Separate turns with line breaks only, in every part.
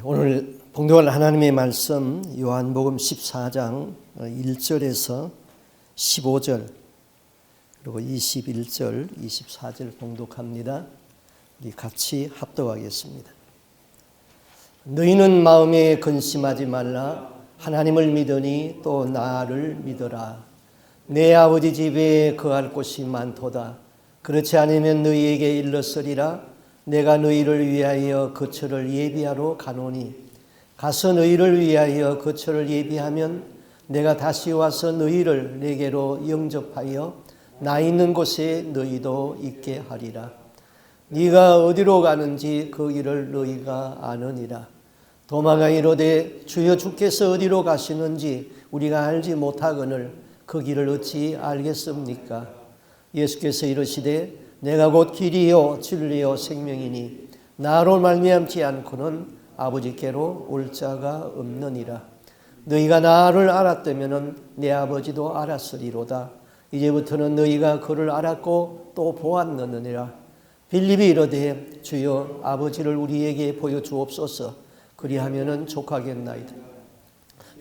오늘 봉독할 하나님의 말씀 요한복음 14장 1절에서 15절 그리고 21절, 24절 봉독합니다. 우리 같이 합독하겠습니다. 너희는 마음에 근심하지 말라. 하나님을 믿으니 또 나를 믿어라. 내 아버지 집에 거할 곳이 많도다. 그렇지 않으면 너희에게 일렀으리라. 내가 너희를 위하여 거처를 예비하러 가노니 가서 너희를 위하여 거처를 예비하면 내가 다시 와서 너희를 내게로 영접하여 나 있는 곳에 너희도 있게 하리라. 네가 어디로 가는지 그 길을 너희가 아느니라. 도마가 이르되 주여 주께서 어디로 가시는지 우리가 알지 못하거늘 그 길을 어찌 알겠습니까? 예수께서 이르시되 내가 곧 길이요 진리요 생명이니 나로 말미암지 않고는 아버지께로 올 자가 없느니라. 너희가 나를 알았다면 내 아버지도 알았으리로다. 이제부터는 너희가 그를 알았고 또 보았느니라. 빌립이 이르되 주여 아버지를 우리에게 보여주옵소서. 그리하면은 족하겠나이다.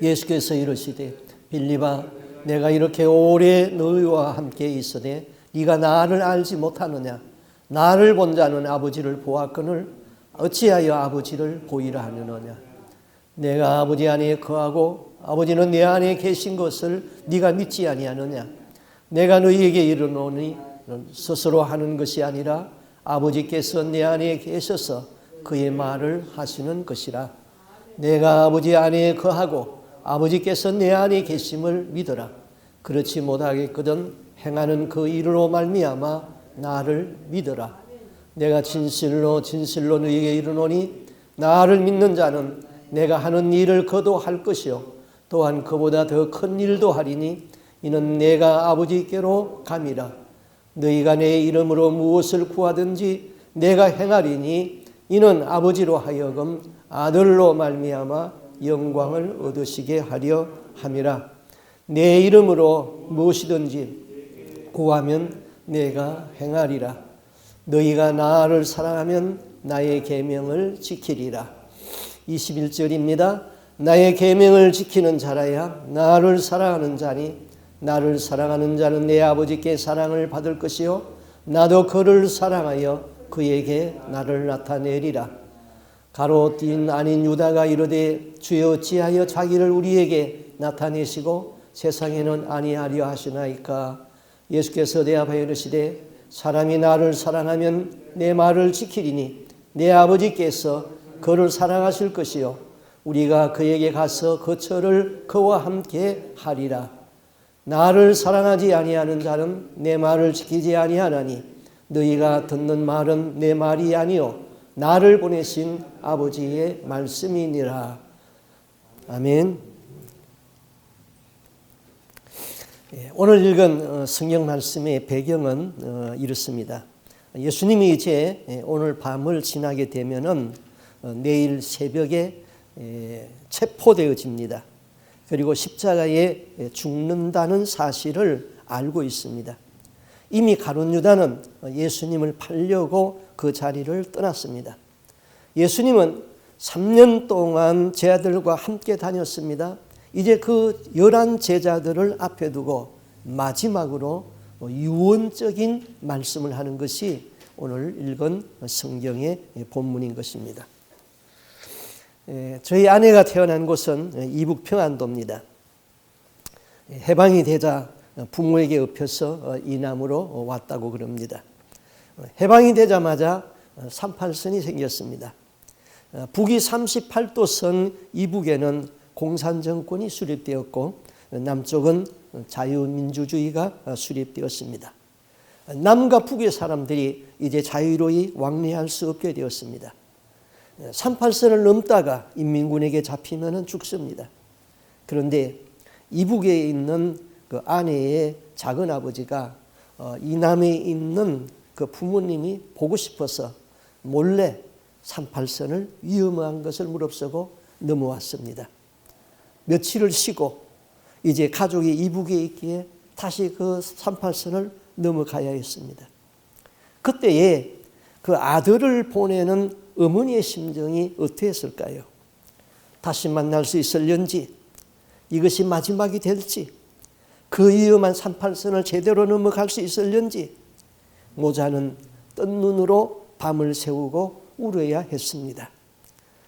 예수께서 이르시되 빌립아 내가 이렇게 오래 너희와 함께 있으되 네가 나를 알지 못하느냐? 나를 본 자는 아버지를 보았거늘 어찌하여 아버지를 보이라 하느냐? 내가 아버지 안에 거하고 아버지는 내 안에 계신 것을 네가 믿지 아니하느냐? 내가 너희에게 이르노니 스스로 하는 것이 아니라 아버지께서 내 안에 계셔서 그의 말을 하시는 것이라. 내가 아버지 안에 거하고 아버지께서 내 안에 계심을 믿어라. 그렇지 못하겠거든 행하는 그 일으로 말미암아 나를 믿어라. 내가 진실로 진실로 너희에게 이르노니 나를 믿는 자는 내가 하는 일을 그도 할 것이요 또한 그보다 더 큰 일도 하리니 이는 내가 아버지께로 감이라. 너희가 내 이름으로 무엇을 구하든지 내가 행하리니 이는 아버지로 하여금 아들로 말미암아 영광을 얻으시게 하려 함이라. 내 이름으로 무엇이든지 구하면 내가 행하리라. 너희가 나를 사랑하면 나의 계명을 지키리라. 21절입니다. 나의 계명을 지키는 자라야 나를 사랑하는 자니 나를 사랑하는 자는 내 아버지께 사랑을 받을 것이요 나도 그를 사랑하여 그에게 나를 나타내리라. 가롯딘 아닌 유다가 이르되 주여 어찌하여 자기를 우리에게 나타내시고 세상에는 아니하려 하시나이까? 예수께서 대답하여 이르시되 사람이 나를 사랑하면 내 말을 지키리니 내 아버지께서 그를 사랑하실 것이요 우리가 그에게 가서 거처를 그와 함께 하리라. 나를 사랑하지 아니하는 자는 내 말을 지키지 아니하나니 너희가 듣는 말은 내 말이 아니요 나를 보내신 아버지의 말씀이니라. 아멘. 오늘 읽은 성경 말씀의 배경은 이렇습니다. 예수님이 이제 오늘 밤을 지나게 되면은 내일 새벽에 체포되어집니다. 그리고 십자가에 죽는다는 사실을 알고 있습니다. 이미 가룟 유다는 예수님을 팔려고 그 자리를 떠났습니다. 예수님은 3년 동안 제자들과 함께 다녔습니다. 이제 그 11 제자들을 앞에 두고 마지막으로 유언적인 말씀을 하는 것이 오늘 읽은 성경의 본문인 것입니다. 저희 아내가 태어난 곳은 이북 평안도입니다. 해방이 되자 부모에게 업혀서 이남으로 왔다고 그럽니다. 해방이 되자마자 38선이 생겼습니다. 북위 38도선 이북에는 공산정권이 수립되었고 남쪽은 자유민주주의가 수립되었습니다. 남과 북의 사람들이 이제 자유로이 왕래할 수 없게 되었습니다. 38선을 넘다가 인민군에게 잡히면 죽습니다. 그런데 이북에 있는 그 아내의 작은 아버지가 이남에 있는 그 부모님이 보고 싶어서 몰래 38선을 위험한 것을 무릅쓰고 넘어왔습니다. 며칠을 쉬고 이제 가족이 이북에 있기에 다시 그 38선을 넘어가야 했습니다. 그때에 그 아들을 보내는 어머니의 심정이 어떠했을까요? 다시 만날 수 있을런지, 이것이 마지막이 될지, 그 위험한 38선을 제대로 넘어갈 수 있을런지 모자는 뜬 눈으로 밤을 새우고 울어야 했습니다.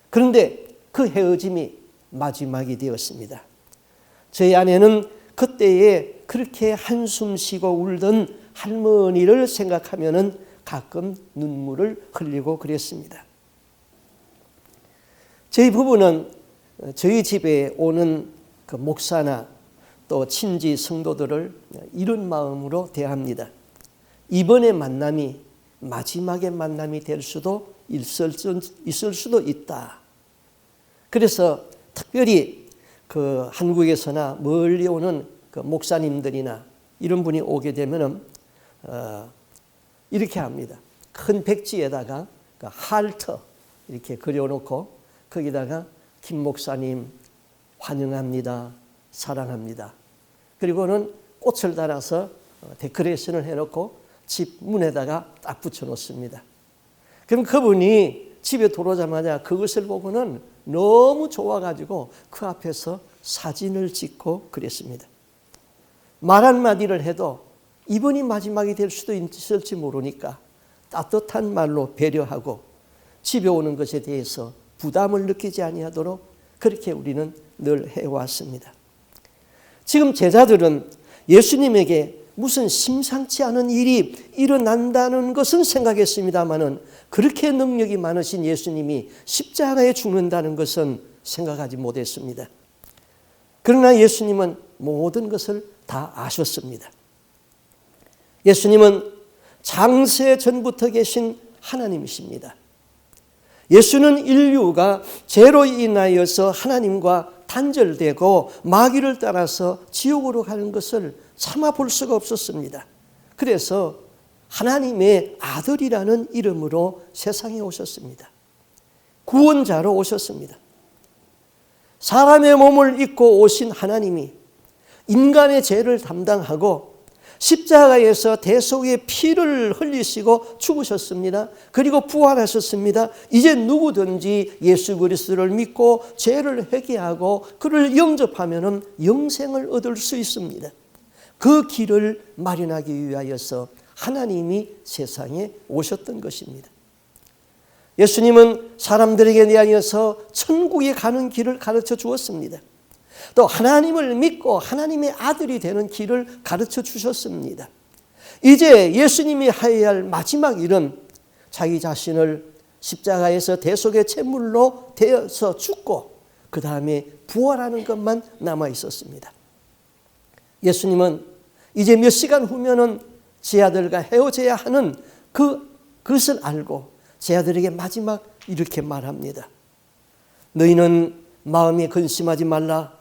그런데 그 헤어짐이 마지막이 되었습니다. 저희 아내는 그때에 그렇게 한숨 쉬고 울던 할머니를 생각하면은 가끔 눈물을 흘리고 그랬습니다. 저희 부부는 저희 집에 오는 그 목사나 또 친지 성도들을 이런 마음으로 대합니다. 이번의 만남이 마지막의 만남이 될 수도 있을 수도 있다. 그래서 특별히 그 한국에서나 멀리 오는 그 목사님들이나 이런 분이 오게 되면은 이렇게 합니다. 큰 백지에다가 그 할터 이렇게 그려놓고 거기다가 김 목사님 환영합니다. 사랑합니다. 그리고는 꽃을 달아서 데코레이션을 해놓고 집 문에다가 딱 붙여놓습니다. 그럼 그분이 집에 들어오자마자 그것을 보고는 너무 좋아가지고 그 앞에서 사진을 찍고 그랬습니다. 말 한마디를 해도 이번이 마지막이 될 수도 있을지 모르니까 따뜻한 말로 배려하고 집에 오는 것에 대해서 부담을 느끼지 아니하도록 그렇게 우리는 늘 해왔습니다. 지금 제자들은 예수님에게 무슨 심상치 않은 일이 일어난다는 것은 생각했습니다마는 그렇게 능력이 많으신 예수님이 십자가에 죽는다는 것은 생각하지 못했습니다. 그러나 예수님은 모든 것을 다 아셨습니다. 예수님은 장세 전부터 계신 하나님이십니다. 예수는 인류가 죄로 인하여서 하나님과 단절되고 마귀를 따라서 지옥으로 가는 것을 참아 볼 수가 없었습니다. 그래서 하나님의 아들이라는 이름으로 세상에 오셨습니다. 구원자로 오셨습니다. 사람의 몸을 입고 오신 하나님이 인간의 죄를 담당하고 십자가에서 대속의 피를 흘리시고 죽으셨습니다. 그리고 부활하셨습니다. 이제 누구든지 예수 그리스도를 믿고 죄를 회개하고 그를 영접하면 영생을 얻을 수 있습니다. 그 길을 마련하기 위하여서 하나님이 세상에 오셨던 것입니다. 예수님은 사람들에게 대하여서 천국에 가는 길을 가르쳐 주었습니다. 또 하나님을 믿고 하나님의 아들이 되는 길을 가르쳐 주셨습니다. 이제 예수님이 하여야 할 마지막 일은 자기 자신을 십자가에서 대속의 제물로 되어서 죽고 그 다음에 부활하는 것만 남아 있었습니다. 예수님은 이제 몇 시간 후면은 제 아들과 헤어져야 하는 그것을 알고 제 아들에게 마지막 이렇게 말합니다. 너희는 마음에 근심하지 말라.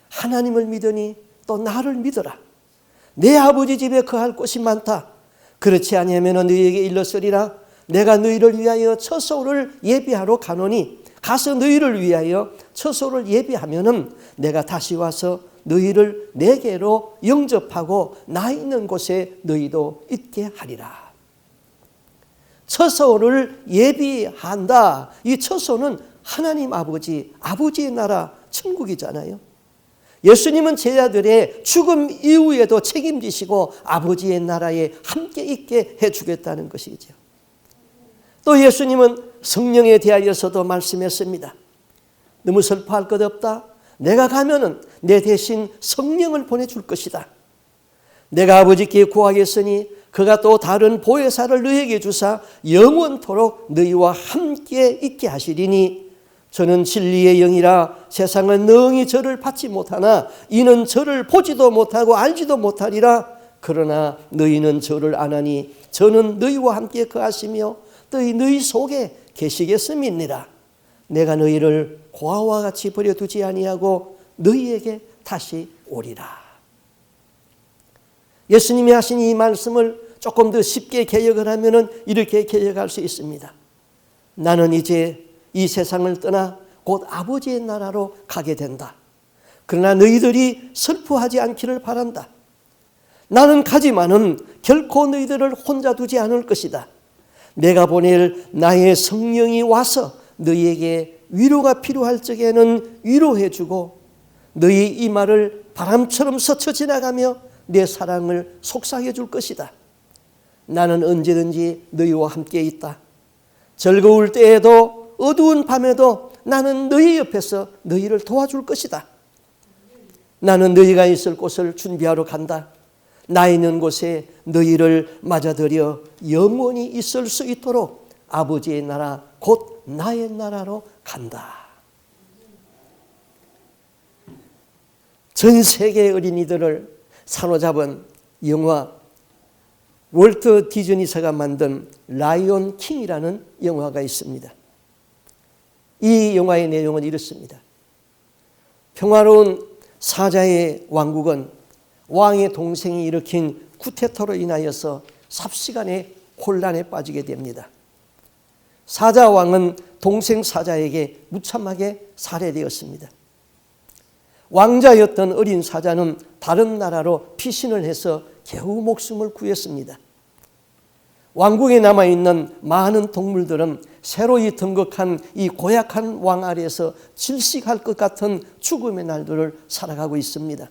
하나님을 믿으니 또 나를 믿어라. 내 아버지 집에 거할 곳이 많다. 그렇지 아니하면 너희에게 일렀으리라. 내가 너희를 위하여 처소를 예비하러 가노니 가서 너희를 위하여 처소를 예비하면은 내가 다시 와서 너희를 내게로 영접하고 나 있는 곳에 너희도 있게 하리라. 처소를 예비한다. 이 처소는 하나님 아버지의 나라 천국이잖아요. 예수님은 제자들의 죽음 이후에도 책임지시고 아버지의 나라에 함께 있게 해주겠다는 것이죠. 또 예수님은 성령에 대하여서도 말씀했습니다. 너무 슬퍼할 것 없다. 내가 가면은 내 대신 성령을 보내줄 것이다. 내가 아버지께 구하겠으니 그가 또 다른 보혜사를 너희에게 주사 영원토록 너희와 함께 있게 하시리니 저는 진리의 영이라 세상은 능히 저를 받지 못하나 이는 저를 보지도 못하고 알지도 못하리라. 그러나 너희는 저를 아나니 저는 너희와 함께 거하시며 너희 속에 계시겠음이니라. 내가 너희를 고아와 같이 버려두지 아니하고 너희에게 다시 오리라. 예수님이 하신 이 말씀을 조금 더 쉽게 개혁을 하면 이렇게 개혁할 수 있습니다. 나는 이제 이 세상을 떠나 곧 아버지의 나라로 가게 된다. 그러나 너희들이 슬퍼하지 않기를 바란다. 나는 가지만은 결코 너희들을 혼자 두지 않을 것이다. 내가 보낼 나의 성령이 와서 너희에게 위로가 필요할 적에는 위로해주고 너희 이마를 바람처럼 스쳐 지나가며 내 사랑을 속삭여 줄 것이다. 나는 언제든지 너희와 함께 있다. 즐거울 때에도 어두운 밤에도 나는 너희 옆에서 너희를 도와줄 것이다. 나는 너희가 있을 곳을 준비하러 간다. 나 있는 곳에 너희를 맞아들여 영원히 있을 수 있도록 아버지의 나라 곧 나의 나라로 간다. 전 세계 어린이들을 사로잡은 영화, 월트 디즈니사가 만든 라이온 킹이라는 영화가 있습니다. 이 영화의 내용은 이렇습니다. 평화로운 사자의 왕국은 왕의 동생이 일으킨 쿠데타로 인하여서 삽시간에 혼란에 빠지게 됩니다. 사자 왕은 동생 사자에게 무참하게 살해되었습니다. 왕자였던 어린 사자는 다른 나라로 피신을 해서 겨우 목숨을 구했습니다. 왕국에 남아있는 많은 동물들은 새로이 등극한 이 고약한 왕 아래에서 질식할 것 같은 죽음의 날들을 살아가고 있습니다.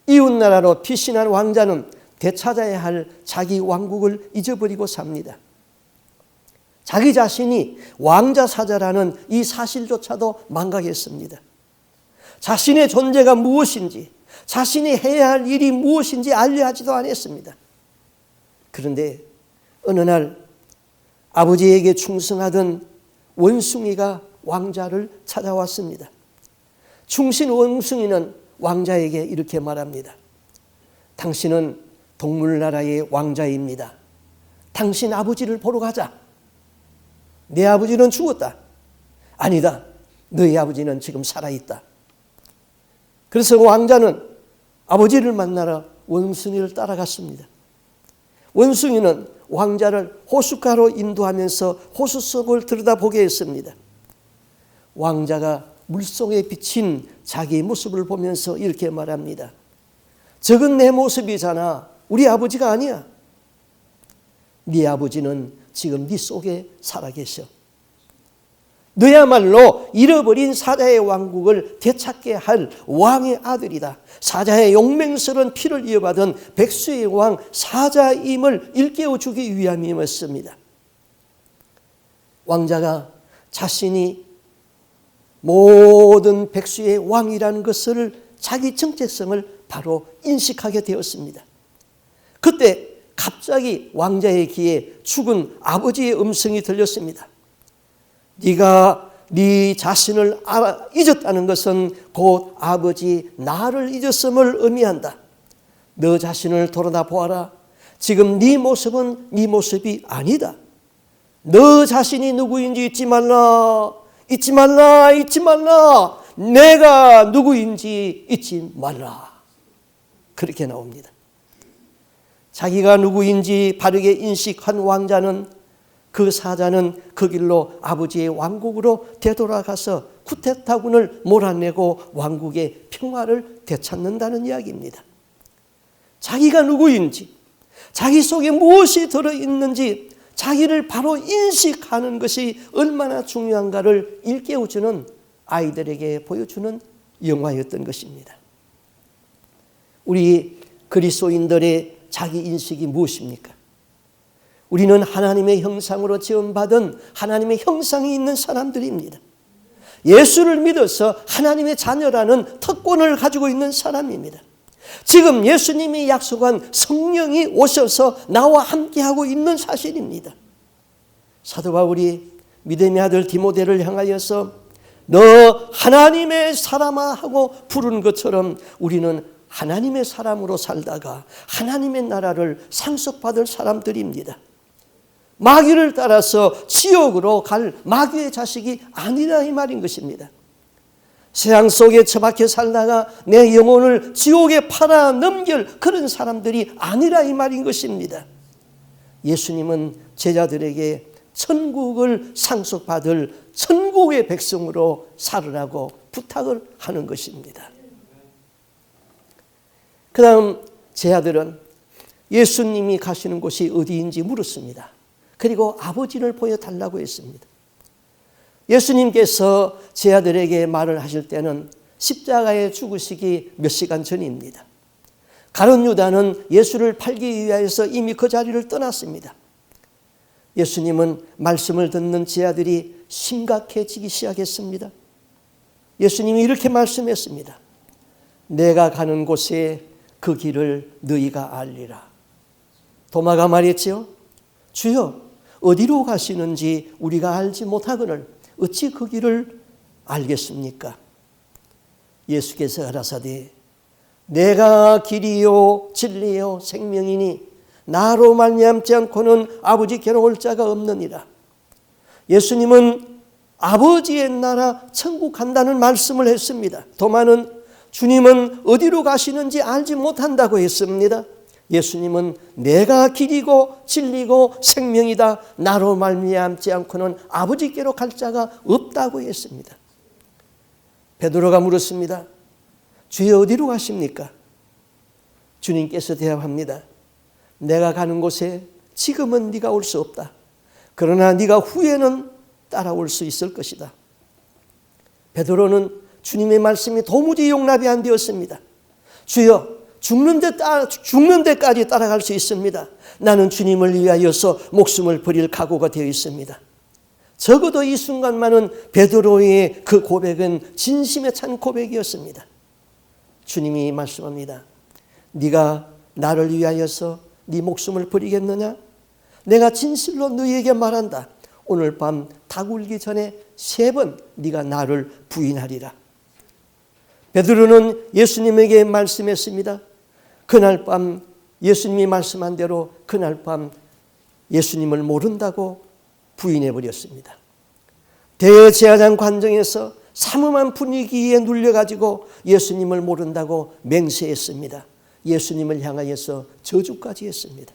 이웃나라로 피신한 왕자는 되찾아야 할 자기 왕국을 잊어버리고 삽니다. 자기 자신이 왕자 사자라는 이 사실조차도 망각했습니다. 자신의 존재가 무엇인지, 자신이 해야 할 일이 무엇인지 알려 하지도 않았습니다. 그런데 어느 날 아버지에게 충성하던 원숭이가 왕자를 찾아왔습니다. 충신 원숭이는 왕자에게 이렇게 말합니다. 당신은 동물나라의 왕자입니다. 당신 아버지를 보러 가자. 내 아버지는 죽었다. 아니다. 너희 아버지는 지금 살아있다. 그래서 왕자는 아버지를 만나러 원숭이를 따라갔습니다. 원숭이는 왕자를 호숫가로 인도하면서 호수 속을 들여다보게 했습니다. 왕자가 물속에 비친 자기 모습을 보면서 이렇게 말합니다. 저건 내 모습이잖아. 우리 아버지가 아니야. 네 아버지는 지금 네 속에 살아계셔. 너야말로 잃어버린 사자의 왕국을 되찾게 할 왕의 아들이다. 사자의 용맹스러운 피를 이어받은 백수의 왕 사자임을 일깨워주기 위함이었습니다. 왕자가 자신이 모든 백수의 왕이라는 것을 자기 정체성을 바로 인식하게 되었습니다. 그때 갑자기 왕자의 귀에 죽은 아버지의 음성이 들렸습니다. 네가 네 자신을 잊었다는 것은 곧 아버지 나를 잊었음을 의미한다. 너 자신을 돌아다 보아라. 지금 네 모습은 네 모습이 아니다. 너 자신이 누구인지 잊지 말라. 잊지 말라. 잊지 말라. 내가 누구인지 잊지 말라. 그렇게 나옵니다. 자기가 누구인지 바르게 인식한 왕자는 그 사자는 그 길로 아버지의 왕국으로 되돌아가서 쿠데타군을 몰아내고 왕국의 평화를 되찾는다는 이야기입니다. 자기가 누구인지, 자기 속에 무엇이 들어있는지 자기를 바로 인식하는 것이 얼마나 중요한가를 일깨워주는 아이들에게 보여주는 영화였던 것입니다. 우리 그리스도인들의 자기 인식이 무엇입니까? 우리는 하나님의 형상으로 지음받은 하나님의 형상이 있는 사람들입니다. 예수를 믿어서 하나님의 자녀라는 특권을 가지고 있는 사람입니다. 지금 예수님이 약속한 성령이 오셔서 나와 함께하고 있는 사실입니다. 사도 바울이 믿음의 아들 디모데를 향하여서 너 하나님의 사람아 하고 부르는 것처럼 우리는 하나님의 사람으로 살다가 하나님의 나라를 상속받을 사람들입니다. 마귀를 따라서 지옥으로 갈 마귀의 자식이 아니라 이 말인 것입니다. 세상 속에 처박혀 살다가 내 영혼을 지옥에 팔아 넘길 그런 사람들이 아니라 이 말인 것입니다. 예수님은 제자들에게 천국을 상속받을 천국의 백성으로 살으라고 부탁을 하는 것입니다. 그 다음 제 아들은 예수님이 가시는 곳이 어디인지 물었습니다. 그리고 아버지를 보여달라고 했습니다. 예수님께서 제 아들에게 말을 하실 때는 십자가에 죽으시기 몇 시간 전입니다. 가룟 유다는 예수를 팔기 위하여서 이미 그 자리를 떠났습니다. 예수님은 말씀을 듣는 제 아들이 심각해지기 시작했습니다. 예수님이 이렇게 말씀했습니다. 내가 가는 곳에 그 길을 너희가 알리라. 도마가 말했지요. 주여, 어디로 가시는지 우리가 알지 못하거늘 어찌 그 길을 알겠습니까? 예수께서 가라사대 내가 길이요 진리요 생명이니 나로 말미암지 않고는 아버지께로 올 자가 없느니라. 예수님은 아버지의 나라 천국 간다는 말씀을 했습니다. 도마는 주님은 어디로 가시는지 알지 못한다고 했습니다. 예수님은 내가 길이고 진리고 생명이다. 나로 말미암지 않고는 아버지께로 갈 자가 없다고 했습니다. 베드로가 물었습니다. 주여 어디로 가십니까? 주님께서 대답합니다. 내가 가는 곳에 지금은 네가 올 수 없다. 그러나 네가 후에는 따라올 수 있을 것이다. 베드로는 주님의 말씀이 도무지 용납이 안 되었습니다. 주여 죽는 데까지 따라갈 수 있습니다. 나는 주님을 위하여서 목숨을 버릴 각오가 되어 있습니다. 적어도 이 순간만은 베드로의 그 고백은 진심에 찬 고백이었습니다. 주님이 말씀합니다. 네가 나를 위하여서 네 목숨을 버리겠느냐? 내가 진실로 너희에게 말한다. 오늘 밤 닭 울기 전에 3번 네가 나를 부인하리라. 베드로는 예수님에게 말씀했습니다. 그날 밤 예수님이 말씀한 대로 그날 밤 예수님을 모른다고 부인해버렸습니다. 대제사장 관정에서 삼엄한 분위기에 눌려가지고 예수님을 모른다고 맹세했습니다. 예수님을 향하여서 저주까지 했습니다.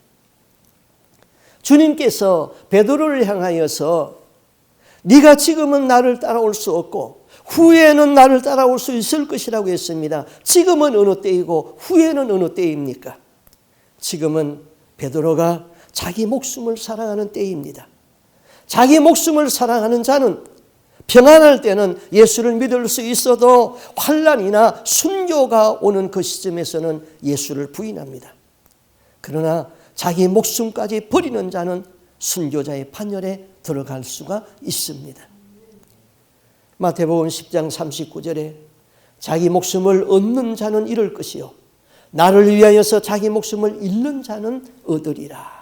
주님께서 베드로를 향하여서 네가 지금은 나를 따라올 수 없고 후에는 나를 따라올 수 있을 것이라고 했습니다. 지금은 어느 때이고 후에는 어느 때입니까? 지금은 베드로가 자기 목숨을 사랑하는 때입니다. 자기 목숨을 사랑하는 자는 평안할 때는 예수를 믿을 수 있어도 환난이나 순교가 오는 그 시점에서는 예수를 부인합니다. 그러나 자기 목숨까지 버리는 자는 순교자의 판결에 들어갈 수가 있습니다. 마태복음 10장 39절에 자기 목숨을 얻는 자는 잃을 것이요 나를 위하여서 자기 목숨을 잃는 자는 얻으리라.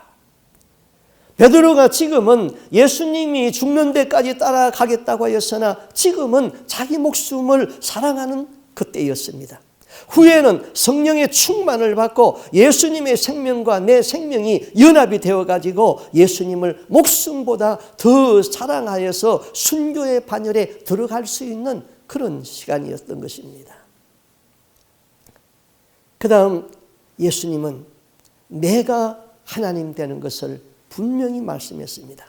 베드로가 지금은 예수님이 죽는 데까지 따라가겠다고 하였으나 지금은 자기 목숨을 사랑하는 그때였습니다. 후에는 성령의 충만을 받고 예수님의 생명과 내 생명이 연합이 되어가지고 예수님을 목숨보다 더 사랑하여서 순교의 반열에 들어갈 수 있는 그런 시간이었던 것입니다. 그 다음 예수님은 내가 하나님 되는 것을 분명히 말씀했습니다.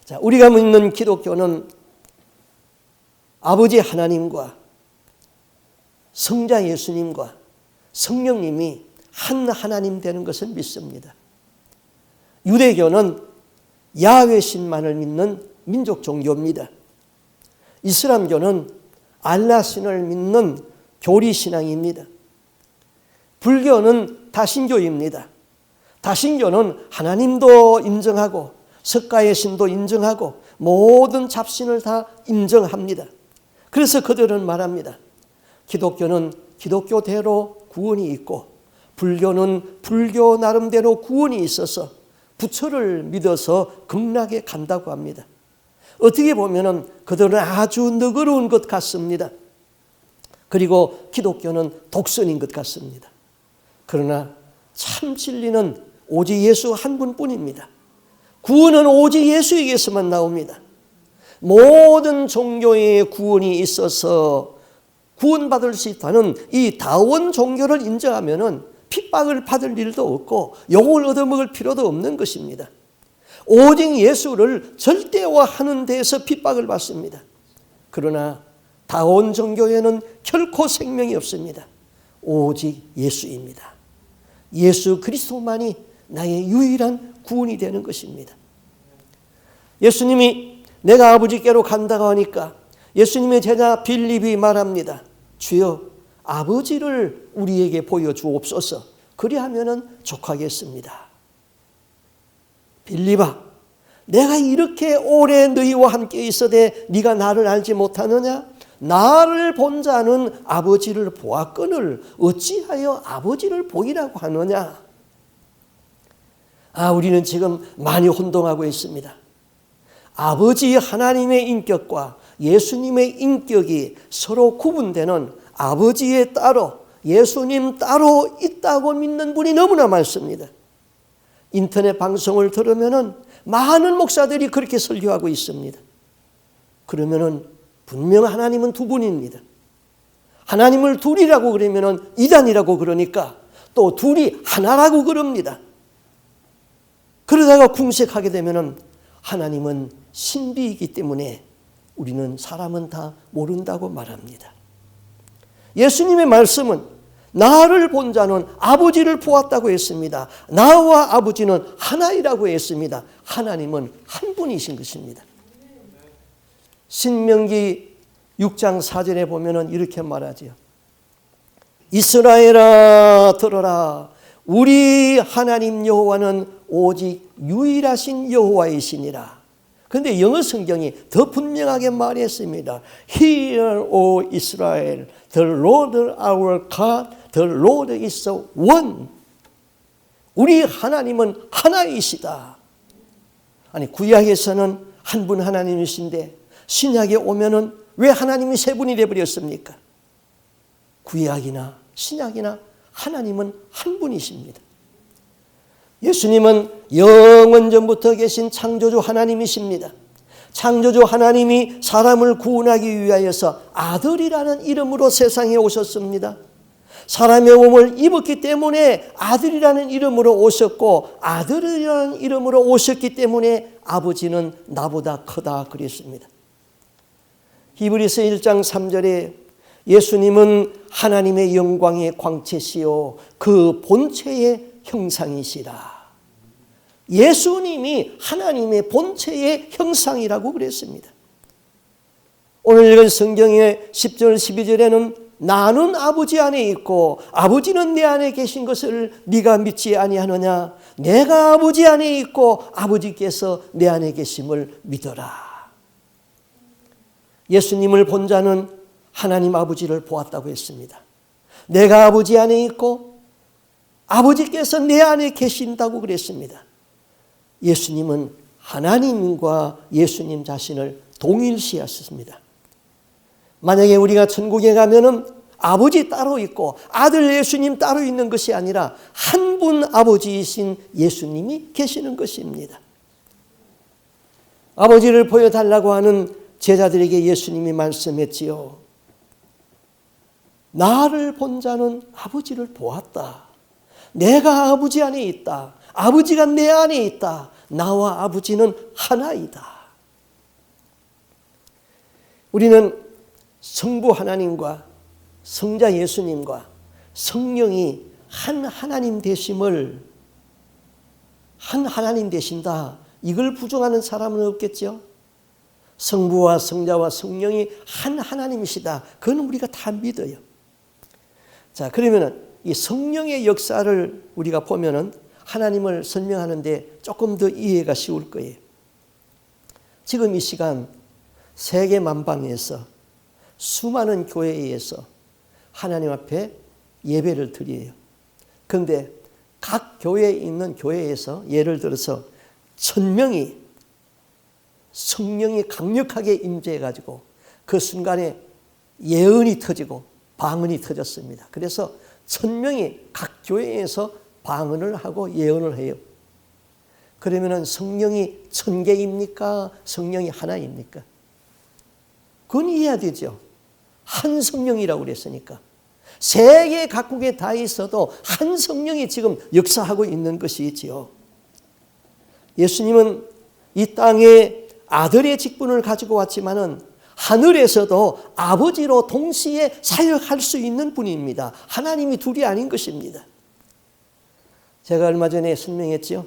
자, 우리가 믿는 기독교는 아버지 하나님과 성자 예수님과 성령님이 한 하나님 되는 것을 믿습니다. 유대교는 야훼 신만을 믿는 민족 종교입니다. 이슬람교는 알라 신을 믿는 교리 신앙입니다. 불교는 다신교입니다. 다신교는 하나님도 인정하고 석가의 신도 인정하고 모든 잡신을 다 인정합니다. 그래서 그들은 말합니다. 기독교는 기독교대로 구원이 있고 불교는 불교 나름대로 구원이 있어서 부처를 믿어서 극락에 간다고 합니다. 어떻게 보면 그들은 아주 너그러운 것 같습니다. 그리고 기독교는 독선인 것 같습니다. 그러나 참 진리는 오직 예수 한 분뿐입니다. 구원은 오직 예수에게서만 나옵니다. 모든 종교의 구원이 있어서 구원받을 수 있다는 이 다원 종교를 인정하면 핍박을 받을 일도 없고 욕을 얻어먹을 필요도 없는 것입니다. 오직 예수를 절대화하는 데에서 핍박을 받습니다. 그러나 다원 종교에는 결코 생명이 없습니다. 오직 예수입니다. 예수 그리스도만이 나의 유일한 구원이 되는 것입니다. 예수님이 내가 아버지께로 간다고 하니까 예수님의 제자 빌립이 말합니다. 주여, 아버지를 우리에게 보여주옵소서. 그리하면은 족하겠습니다. 빌립아, 내가 이렇게 오래 너희와 함께 있어대 네가 나를 알지 못하느냐? 나를 본 자는 아버지를 보았거늘 어찌하여 아버지를 보이라고 하느냐? 우리는 지금 많이 혼동하고 있습니다. 아버지 하나님의 인격과 예수님의 인격이 서로 구분되는 아버지의 따로 예수님 따로 있다고 믿는 분이 너무나 많습니다. 인터넷 방송을 들으면은 많은 목사들이 그렇게 설교하고 있습니다. 그러면은 분명 하나님은 두 분입니다. 하나님을 둘이라고 그러면은 이단이라고 그러니까 또 둘이 하나라고 그럽니다. 그러다가 궁색하게 되면은 하나님은 신비이기 때문에 우리는 사람은 다 모른다고 말합니다. 예수님의 말씀은 나를 본 자는 아버지를 보았다고 했습니다. 나와 아버지는 하나이라고 했습니다. 하나님은 한 분이신 것입니다. 신명기 6장 4절에 보면 이렇게 말하죠. 이스라엘아 들어라. 우리 하나님 여호와는 오직 유일하신 여호와이시니라. 그런데 영어 성경이 더 분명하게 말했습니다. Hear, O Israel, the Lord our God, the Lord is one. 우리 하나님은 하나이시다. 아니 구약에서는 한 분 하나님이신데 신약에 오면은 왜 하나님이 세 분이 되어버렸습니까? 구약이나 신약이나 하나님은 한 분이십니다. 예수님은 영원전부터 계신 창조주 하나님이십니다. 창조주 하나님이 사람을 구원하기 위하여서 아들이라는 이름으로 세상에 오셨습니다. 사람의 몸을 입었기 때문에 아들이라는 이름으로 오셨고 아들이라는 이름으로 오셨기 때문에 아버지는 나보다 크다 그랬습니다. 히브리서 1장 3절에 예수님은 하나님의 영광의 광채시요 그 본체의 형상이시라. 예수님이 하나님의 본체의 형상이라고 그랬습니다. 오늘 읽은 성경의 10절 12절에는 나는 아버지 안에 있고 아버지는 내 안에 계신 것을 네가 믿지 아니하느냐. 내가 아버지 안에 있고 아버지께서 내 안에 계심을 믿어라. 예수님을 본 자는 하나님 아버지를 보았다고 했습니다. 내가 아버지 안에 있고 아버지께서 내 안에 계신다고 그랬습니다. 예수님은 하나님과 예수님 자신을 동일시하셨습니다. 만약에 우리가 천국에 가면은 아버지 따로 있고 아들 예수님 따로 있는 것이 아니라 한 분 아버지이신 예수님이 계시는 것입니다. 아버지를 보여달라고 하는 제자들에게 예수님이 말씀했지요. 나를 본 자는 아버지를 보았다. 내가 아버지 안에 있다. 아버지가 내 안에 있다. 나와 아버지는 하나이다. 우리는 성부 하나님과 성자 예수님과 성령이 한 하나님 되심을 한 하나님 되신다. 이걸 부정하는 사람은 없겠죠. 성부와 성자와 성령이 한 하나님이시다. 그건 우리가 다 믿어요. 자, 그러면은 이 성령의 역사를 우리가 보면은 하나님을 설명하는데 조금 더 이해가 쉬울 거예요. 지금 이 시간 세계 만방에서 수많은 교회에서 하나님 앞에 예배를 드려요. 그런데 각 교회에 있는 교회에서 예를 들어서 1000명이 성령이 강력하게 임재해가지고 그 순간에 예언이 터지고 방언이 터졌습니다. 그래서 1000명이 각 교회에서 방언을 하고 예언을 해요. 그러면은 성령이 1000개입니까? 성령이 하나입니까? 그건 이해해야 되죠. 한 성령이라고 그랬으니까. 세계 각국에 다 있어도 한 성령이 지금 역사하고 있는 것이지요. 예수님은 이 땅에 아들의 직분을 가지고 왔지만은 하늘에서도 아버지로 동시에 사역할 수 있는 분입니다. 하나님이 둘이 아닌 것입니다. 제가 얼마 전에 설명했죠.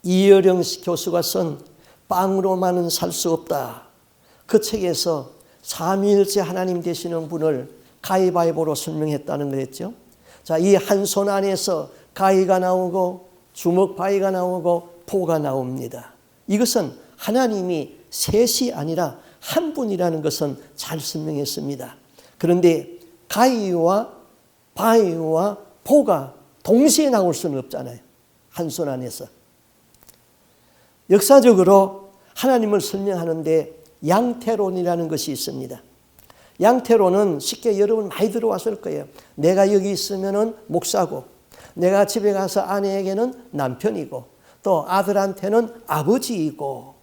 이여령 교수가 쓴 빵으로만은 살 수 없다. 그 책에서 삼위일체 하나님 되시는 분을 가위바위보로 설명했다는 거였죠. 자, 이 한 손 안에서 가위가 나오고 주먹바위가 나오고 포가 나옵니다. 이것은 하나님이 셋이 아니라 한 분이라는 것은 잘 설명했습니다. 그런데 가위와 바위와 포가 동시에 나올 수는 없잖아요. 한 손 안에서. 역사적으로 하나님을 설명하는데 양태론이라는 것이 있습니다. 양태론은 쉽게 여러분 많이 들어왔을 거예요. 내가 여기 있으면은 목사고, 내가 집에 가서 아내에게는 남편이고, 또 아들한테는 아버지이고,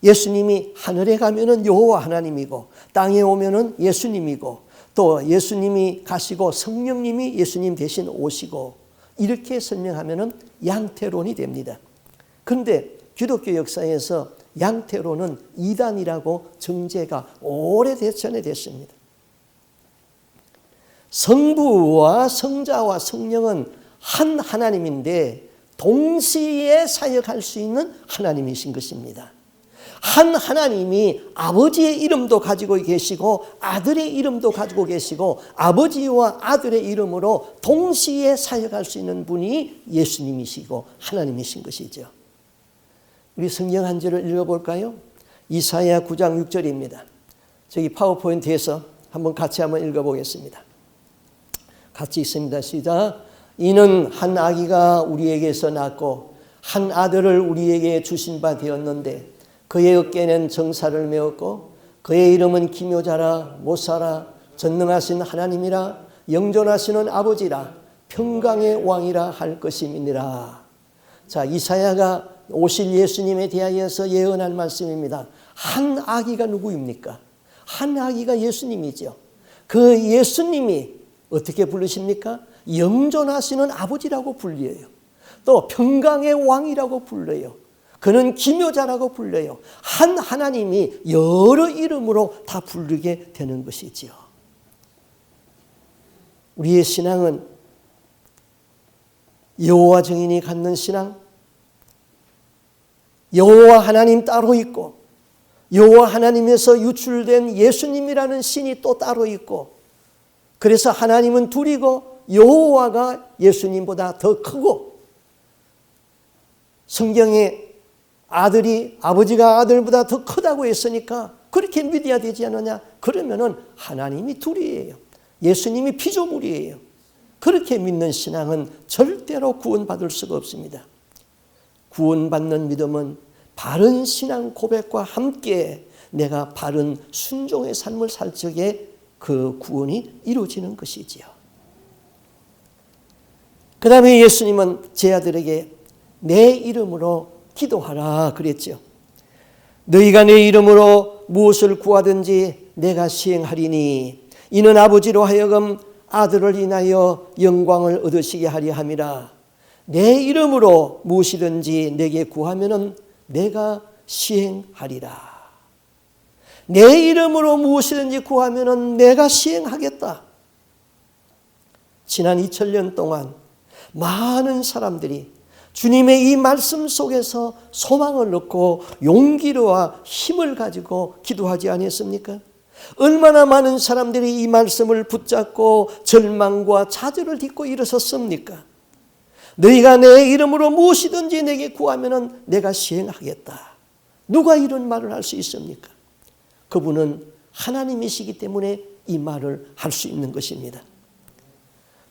예수님이 하늘에 가면은 여호와 하나님이고, 땅에 오면은 예수님이고, 또 예수님이 가시고 성령님이 예수님 대신 오시고, 이렇게 설명하면은 양태론이 됩니다. 그런데 기독교 역사에서 양태론은 이단이라고 정죄가 오래전에 됐습니다. 성부와 성자와 성령은 한 하나님인데 동시에 사역할 수 있는 하나님이신 것입니다. 한 하나님이 아버지의 이름도 가지고 계시고 아들의 이름도 가지고 계시고 아버지와 아들의 이름으로 동시에 사역할 수 있는 분이 예수님이시고 하나님이신 것이죠. 우리 성경 한 절을 읽어볼까요? 이사야 9장 6절입니다. 저기 파워포인트에서 같이 한번 읽어보겠습니다. 같이 있습니다. 시작. 이는 한 아기가 우리에게서 낳고 한 아들을 우리에게 주신 바 되었는데 그의 어깨는 정사를 메었고 그의 이름은 기묘자라 못사라 전능하신 하나님이라 영존하시는 아버지라 평강의 왕이라 할 것임이니라. 자, 이사야가 오실 예수님에 대하여서 예언할 말씀입니다. 한 아기가 누구입니까? 한 아기가 예수님이죠. 그 예수님이 어떻게 부르십니까? 영존하시는 아버지라고 불려요. 또 평강의 왕이라고 불러요. 그는 기묘자라고 불려요. 한 하나님이 여러 이름으로 다 부르게 되는 것이지요. 우리의 신앙은 여호와 증인이 갖는 신앙, 여호와 하나님 따로 있고 여호와 하나님에서 유출된 예수님이라는 신이 또 따로 있고, 그래서 하나님은 둘이고 여호와가 예수님보다 더 크고, 성경에 아들이 아버지가 아들보다 더 크다고 했으니까 그렇게 믿어야 되지 않느냐? 그러면은 하나님이 둘이에요. 예수님이 피조물이에요. 그렇게 믿는 신앙은 절대로 구원받을 수가 없습니다. 구원받는 믿음은 바른 신앙 고백과 함께 내가 바른 순종의 삶을 살 적에 그 구원이 이루어지는 것이지요. 그 다음에 예수님은 제 아들에게 내 이름으로 기도하라 그랬죠. 너희가 내 이름으로 무엇을 구하든지 내가 시행하리니 이는 아버지로 하여금 아들을 인하여 영광을 얻으시게 하려 함이라. 내 이름으로 무엇이든지 내게 구하면은 내가 시행하리라. 내 이름으로 무엇이든지 구하면은 내가 시행하겠다. 지난 2000년 동안 많은 사람들이 주님의 이 말씀 속에서 소망을 얻고 용기와 힘을 가지고 기도하지 않았습니까? 얼마나 많은 사람들이 이 말씀을 붙잡고 절망과 좌절을 딛고 일어섰습니까? 너희가 내 이름으로 무엇이든지 내게 구하면 내가 시행하겠다. 누가 이런 말을 할 수 있습니까? 그분은 하나님이시기 때문에 이 말을 할 수 있는 것입니다.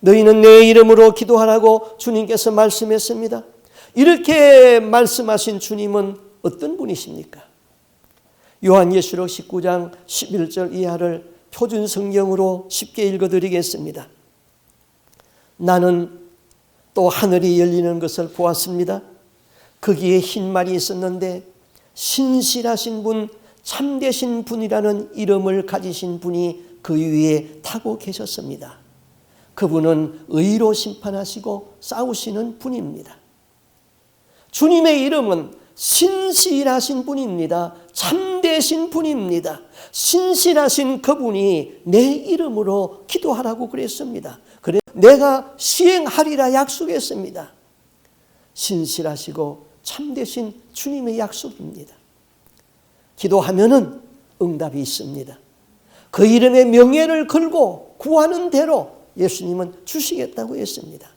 너희는 내 이름으로 기도하라고 주님께서 말씀했습니다. 이렇게 말씀하신 주님은 어떤 분이십니까? 요한예시록 19장 11절 이하를 표준 성경으로 쉽게 읽어드리겠습니다. 나는 또 하늘이 열리는 것을 보았습니다. 거기에 흰 말이 있었는데 신실하신 분, 참되신 분이라는 이름을 가지신 분이 그 위에 타고 계셨습니다. 그분은 의로 심판하시고 싸우시는 분입니다. 주님의 이름은 신실하신 분입니다. 참되신 분입니다. 신실하신 그분이 내 이름으로 기도하라고 그랬습니다. 그래 내가 시행하리라 약속했습니다. 신실하시고 참되신 주님의 약속입니다. 기도하면은 응답이 있습니다. 그 이름의 명예를 걸고 구하는 대로 예수님은 주시겠다고 했습니다.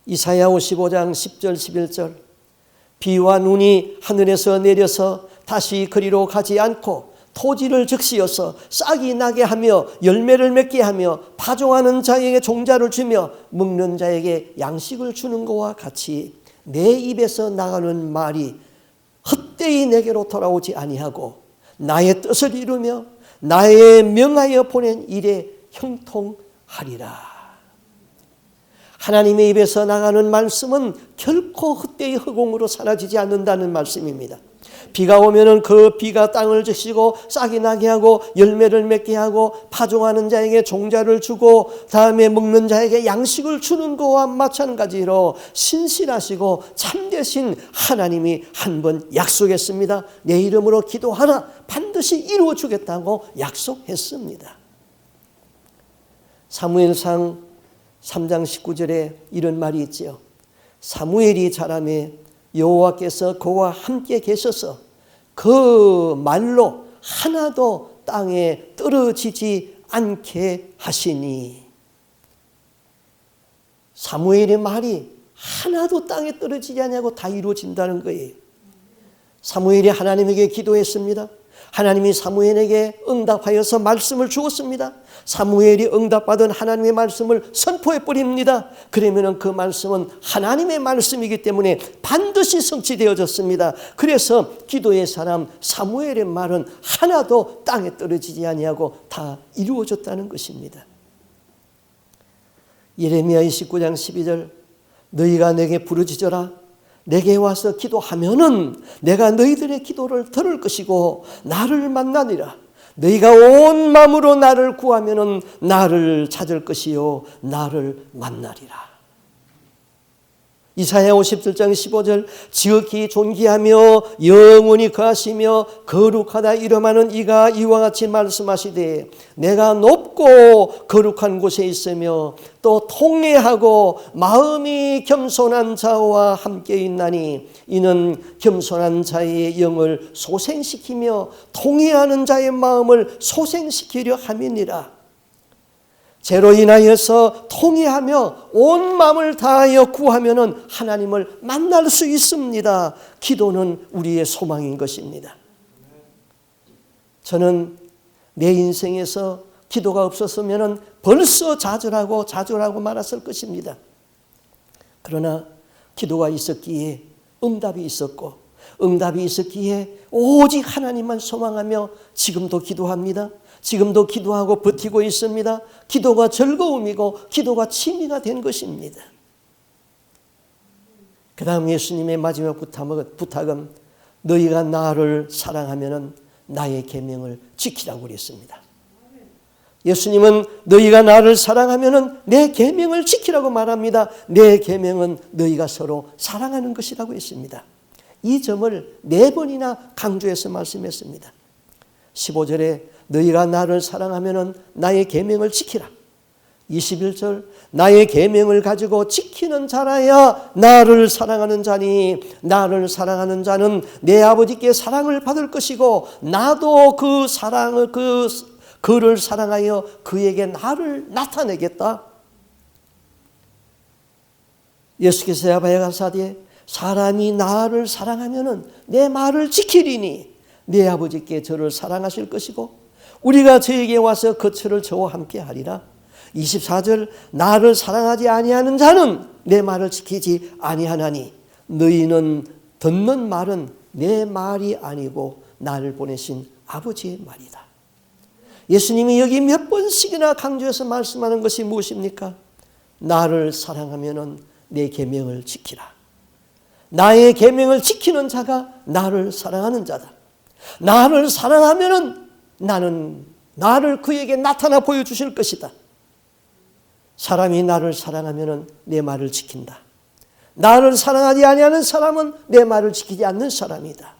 이사야 55장 10절 11절 비와 눈이 하늘에서 내려서 다시 그리로 가지 않고 토지를 적시어서 싹이 나게 하며 열매를 맺게 하며 파종하는 자에게 종자를 주며 먹는 자에게 양식을 주는 것과 같이 내 입에서 나가는 말이 헛되이 내게로 돌아오지 아니하고 나의 뜻을 이루며 나의 명하여 보낸 일에 형통하리라. 하나님의 입에서 나가는 말씀은 결코 헛되이 허공으로 사라지지 않는다는 말씀입니다. 비가 오면은 그 비가 땅을 적시고 싹이 나게 하고 열매를 맺게 하고 파종하는 자에게 종자를 주고 다음에 먹는 자에게 양식을 주는 것과 마찬가지로 신실하시고 참되신 하나님이 한 번 약속했습니다. 내 이름으로 기도하라 반드시 이루어 주겠다고 약속했습니다. 사무엘상 3장 19절에 이런 말이 있지요. 사무엘이 자라매 여호와께서 그와 함께 계셔서 그 말로 하나도 땅에 떨어지지 않게 하시니. 사무엘의 말이 하나도 땅에 떨어지지 않냐고 다 이루어진다는 거예요. 사무엘이 하나님에게 기도했습니다. 하나님이 사무엘에게 응답하여서 말씀을 주었습니다. 사무엘이 응답받은 하나님의 말씀을 선포해 버립니다. 그러면 그 말씀은 하나님의 말씀이기 때문에 반드시 성취되어졌습니다. 그래서 기도의 사람 사무엘의 말은 하나도 땅에 떨어지지 아니하고 다 이루어졌다는 것입니다. 예레미야 29장 12절 너희가 내게 부르짖어라 내게 와서 기도하면은 내가 너희들의 기도를 들을 것이고 나를 만나니라. 너희가 온 마음으로 나를 구하면은 나를 찾을 것이요 나를 만나리라. 이사야 57장 15절 지극히 존귀하며 영원히 거하시며 거룩하다 이름하는 이가 이와 같이 말씀하시되 내가 높고 거룩한 곳에 있으며 또 통회하고 마음이 겸손한 자와 함께 있나니 이는 겸손한 자의 영을 소생시키며 통회하는 자의 마음을 소생시키려 함이니라. 죄로 인하여서 통회하며 온 마음을 다하여 구하면은 하나님을 만날 수 있습니다. 기도는 우리의 소망인 것입니다. 저는 내 인생에서 기도가 없었으면은 벌써 좌절하고 말았을 것입니다. 그러나 기도가 있었기에 응답이 있었고 응답이 있었기에 오직 하나님만 소망하며 지금도 기도합니다. 지금도 기도하고 버티고 있습니다. 기도가 즐거움이고 기도가 취미가 된 것입니다. 그 다음 예수님의 마지막 부탁은 너희가 나를 사랑하면 나의 계명을 지키라고 그랬습니다. 예수님은 너희가 나를 사랑하면 내 계명을 지키라고 말합니다. 내 계명은 너희가 서로 사랑하는 것이라고 했습니다. 이 점을 4번이나 강조해서 말씀했습니다. 15절에 너희가 나를 사랑하면 나의 계명을 지키라. 21절 나의 계명을 가지고 지키는 자라야 나를 사랑하는 자니 나를 사랑하는 자는 내 아버지께 사랑을 받을 것이고 나도 그를 사랑하여 그에게 나를 나타내겠다. 예수께서 야바에 가사대 사람이 나를 사랑하면 내 말을 지키리니 내 아버지께 저를 사랑하실 것이고 우리가 저에게 와서 거처를 저와 함께 하리라. 24절 나를 사랑하지 아니하는 자는 내 말을 지키지 아니하나니 너희는 듣는 말은 내 말이 아니고 나를 보내신 아버지의 말이다. 예수님이 여기 몇 번씩이나 강조해서 말씀하는 것이 무엇입니까? 나를 사랑하면 내 계명을 지키라. 나의 계명을 지키는 자가 나를 사랑하는 자다. 나를 사랑하면 나는 나를 그에게 나타나 보여주실 것이다. 사람이 나를 사랑하면 내 말을 지킨다. 나를 사랑하지 아니하는 사람은 내 말을 지키지 않는 사람이다.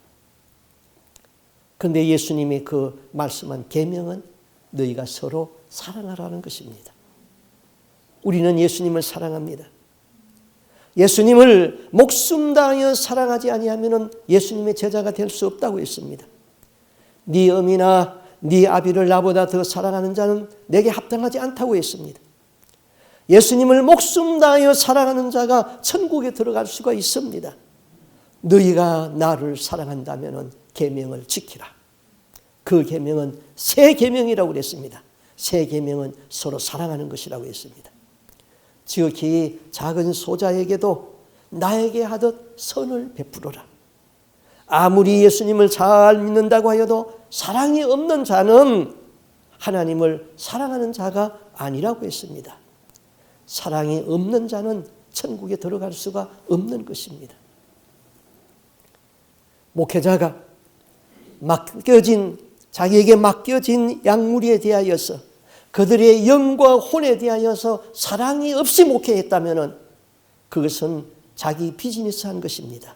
그런데 예수님이 그 말씀한 계명은 너희가 서로 사랑하라는 것입니다. 우리는 예수님을 사랑합니다. 예수님을 목숨 다하여 사랑하지 아니하면 예수님의 제자가 될 수 없다고 했습니다. 네 어미나 네 아비를 나보다 더 사랑하는 자는 내게 합당하지 않다고 했습니다. 예수님을 목숨 다하여 사랑하는 자가 천국에 들어갈 수가 있습니다. 너희가 나를 사랑한다면 계명을 지키라. 그 계명은 새 계명이라고 그랬습니다. 새 계명은 서로 사랑하는 것이라고 했습니다. 지극히 작은 소자에게도 나에게 하듯 선을 베풀어라. 아무리 예수님을 잘 믿는다고 하여도 사랑이 없는 자는 하나님을 사랑하는 자가 아니라고 했습니다. 사랑이 없는 자는 천국에 들어갈 수가 없는 것입니다. 목회자가 자기에게 맡겨진 약물에 대하여서 그들의 영과 혼에 대하여서 사랑이 없이 목회했다면 그것은 자기 비즈니스 한 것입니다.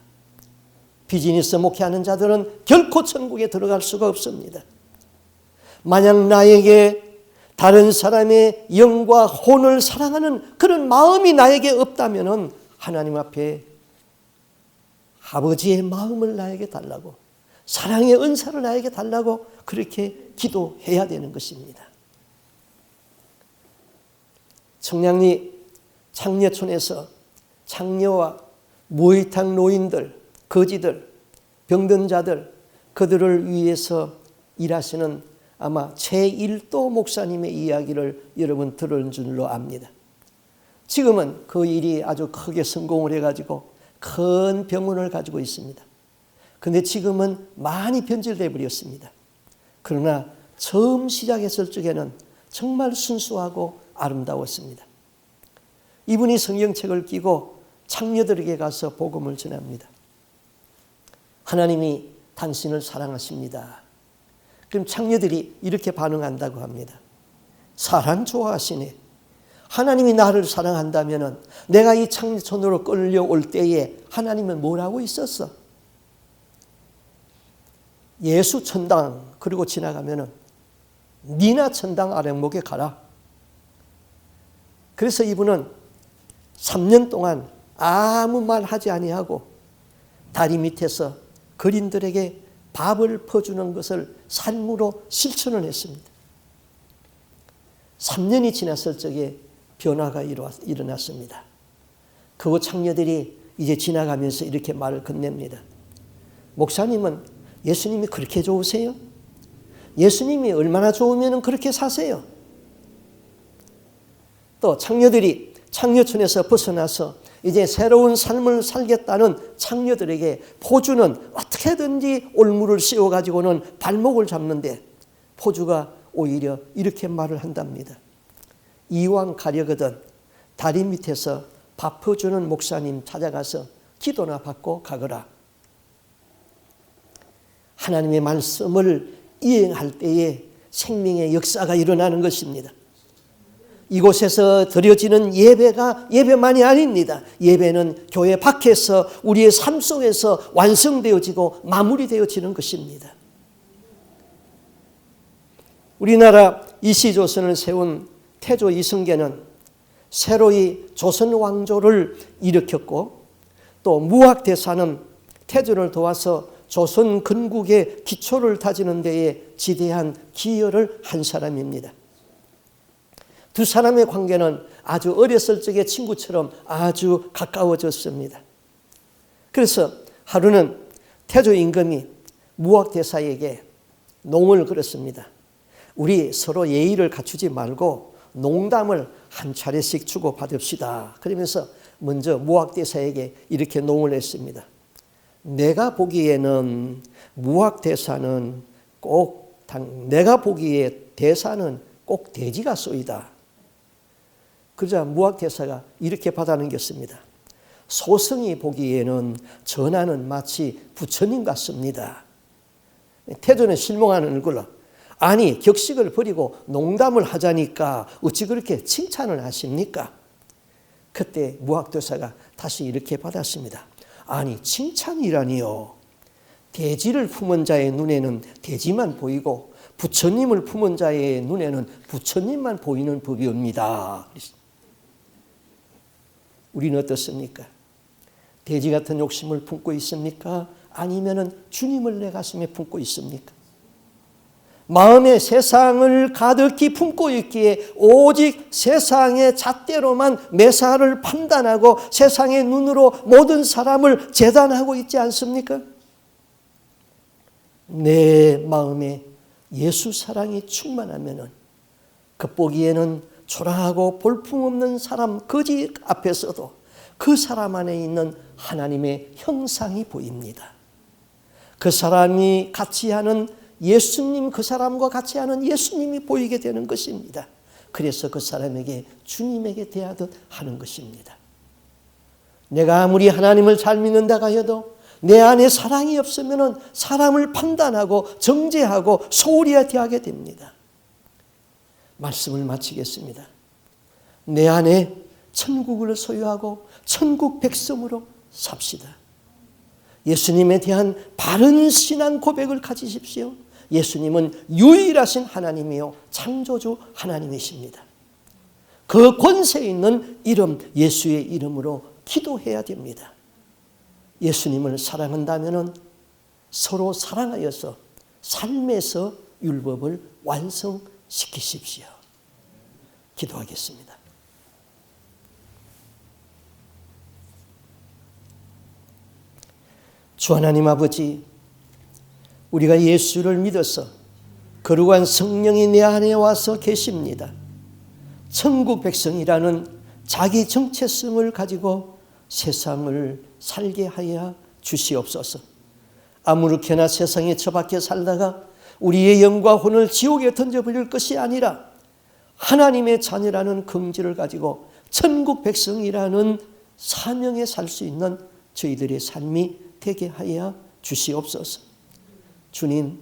비즈니스 목회하는 자들은 결코 천국에 들어갈 수가 없습니다. 만약 나에게 다른 사람의 영과 혼을 사랑하는 그런 마음이 나에게 없다면 하나님 앞에 아버지의 마음을 나에게 달라고, 사랑의 은사를 나에게 달라고 그렇게 기도해야 되는 것입니다. 청량리 창녀촌에서 창녀와 무의탁 노인들, 거지들, 병든 자들, 그들을 위해서 일하시는 아마 제1도 목사님의 이야기를 여러분 들은 줄로 압니다. 지금은 그 일이 아주 크게 성공을 해가지고 큰 병원을 가지고 있습니다. 그런데 지금은 많이 변질되어 버렸습니다. 그러나 처음 시작했을 적에는 정말 순수하고 아름다웠습니다. 이분이 성경책을 끼고 창녀들에게 가서 복음을 전합니다. 하나님이 당신을 사랑하십니다. 그럼 창녀들이 이렇게 반응한다고 합니다. 사람 좋아하시네. 하나님이 나를 사랑한다면 내가 이 창녀촌으로 끌려올 때에 하나님은 뭐라고 있었어? 예수 천당 그리고 지나가면 니나 천당 아랫목에 가라. 그래서 이분은 3년 동안 아무 말 하지 아니하고 다리 밑에서 거린들에게 밥을 퍼주는 것을 삶으로 실천을 했습니다. 3년이 지났을 적에 변화가 일어났습니다. 그 창녀들이 이제 지나가면서 이렇게 말을 건넵니다. 목사님은 예수님이 그렇게 좋으세요? 예수님이 얼마나 좋으면 그렇게 사세요? 또 창녀들이 창녀촌에서 벗어나서 이제 새로운 삶을 살겠다는 창녀들에게 포주는 어떻게든지 올무를 씌워가지고는 발목을 잡는데 포주가 오히려 이렇게 말을 한답니다. 이왕 가려거든 다리 밑에서 밥 퍼주는 목사님 찾아가서 기도나 받고 가거라. 하나님의 말씀을 이행할 때에 생명의 역사가 일어나는 것입니다. 이곳에서 드려지는 예배가 예배만이 아닙니다. 예배는 교회 밖에서 우리의 삶 속에서 완성되어지고 마무리되어지는 것입니다. 우리나라 이시조선을 세운 태조 이승계는 새로이 조선 왕조를 일으켰고 또 무학대사는 태조를 도와서 조선 건국의 기초를 다지는 데에 지대한 기여를 한 사람입니다. 두 사람의 관계는 아주 어렸을 적의 친구처럼 아주 가까워졌습니다. 그래서 하루는 태조 임금이 무학대사에게 농을 걸었습니다. 우리 서로 예의를 갖추지 말고 농담을 한 차례씩 주고받읍시다. 그러면서 먼저 무학대사에게 이렇게 농을 했습니다. 내가 보기에는 무학대사는 내가 보기에 대사는 꼭 돼지가 쏘이다. 그러자 무학대사가 이렇게 받아넘겼습니다. 소승이 보기에는 전하는 마치 부처님 같습니다. 태조는 실망하는 얼굴로 아니 격식을 버리고 농담을 하자니까 어찌 그렇게 칭찬을 하십니까? 그때 무학대사가 다시 이렇게 받았습니다. 아니 칭찬이라니요. 돼지를 품은 자의 눈에는 돼지만 보이고 부처님을 품은 자의 눈에는 부처님만 보이는 법이옵니다. 우리는 어떻습니까? 돼지 같은 욕심을 품고 있습니까? 아니면은 주님을 내 가슴에 품고 있습니까? 마음에 세상을 가득히 품고 있기에 오직 세상의 잣대로만 매사를 판단하고 세상의 눈으로 모든 사람을 재단하고 있지 않습니까? 내 마음에 예수 사랑이 충만하면은 겉보기에는 초라하고 볼품없는 사람 거지 앞에서도 그 사람 안에 있는 하나님의 형상이 보입니다. 그 사람이 같이 하는 예수님, 그 사람과 같이 하는 예수님이 보이게 되는 것입니다. 그래서 그 사람에게 주님에게 대하듯 하는 것입니다. 내가 아무리 하나님을 잘 믿는다고 해도 내 안에 사랑이 없으면 사람을 판단하고 정죄하고 소홀히 대하게 됩니다. 말씀을 마치겠습니다. 내 안에 천국을 소유하고 천국 백성으로 삽시다. 예수님에 대한 바른 신앙 고백을 가지십시오. 예수님은 유일하신 하나님이요 창조주 하나님이십니다. 그 권세 있는 이름 예수의 이름으로 기도해야 됩니다. 예수님을 사랑한다면 서로 사랑하여서 삶에서 율법을 완성시키십시오. 기도하겠습니다. 주 하나님 아버지, 우리가 예수를 믿어서 거룩한 성령이 내 안에 와서 계십니다. 천국 백성이라는 자기 정체성을 가지고 세상을 살게 하여 주시옵소서. 아무렇게나 세상에 처박혀 살다가 우리의 영과 혼을 지옥에 던져버릴 것이 아니라 하나님의 자녀라는 긍지를 가지고 천국 백성이라는 사명에 살 수 있는 저희들의 삶이 되게 하여 주시옵소서. 주님,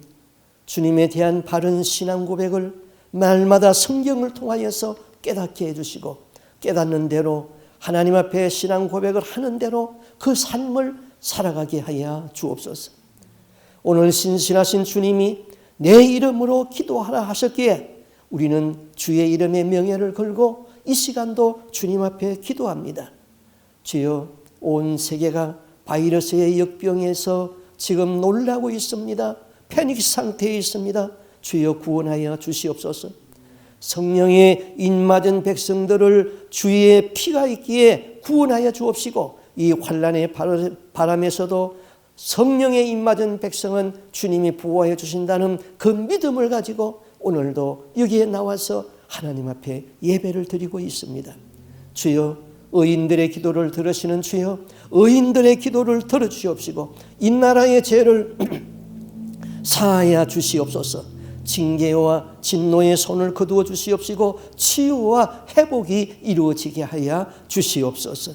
주님에 대한 바른 신앙 고백을 날마다 성경을 통하여서 깨닫게 해주시고 깨닫는 대로 하나님 앞에 신앙 고백을 하는 대로 그 삶을 살아가게 하여 주옵소서. 오늘 신실하신 주님이 내 이름으로 기도하라 하셨기에 우리는 주의 이름의 명예를 걸고 이 시간도 주님 앞에 기도합니다. 주여, 온 세계가 바이러스의 역병에서 지금 놀라고 있습니다. 패닉 상태에 있습니다. 주여 구원하여 주시옵소서. 성령의 인맞은 백성들을 주의 피가 있기에 구원하여 주옵시고 이 환난의 바람에서도 성령의 인맞은 백성은 주님이 보호하여 주신다는 그 믿음을 가지고 오늘도 여기에 나와서 하나님 앞에 예배를 드리고 있습니다. 주여, 의인들의 기도를 들으시는 주여, 의인들의 기도를 들어주시옵시고 이 나라의 죄를 사하여 주시옵소서. 징계와 진노의 손을 거두어 주시옵시고 치유와 회복이 이루어지게 하여 주시옵소서.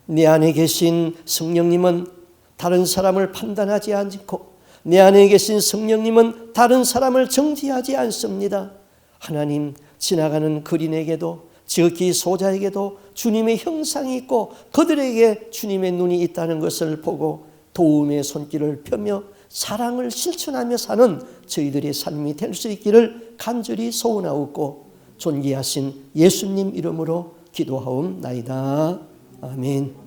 내 안에 계신 성령님은 다른 사람을 판단하지 않고 내 안에 계신 성령님은 다른 사람을 정죄하지 않습니다. 하나님, 지나가는 거린에게도 지극히 소자에게도 주님의 형상이 있고 그들에게 주님의 눈이 있다는 것을 보고 도움의 손길을 펴며 사랑을 실천하며 사는 저희들의 삶이 될 수 있기를 간절히 소원하옵고 존귀하신 예수님 이름으로 기도하옵나이다. 아멘.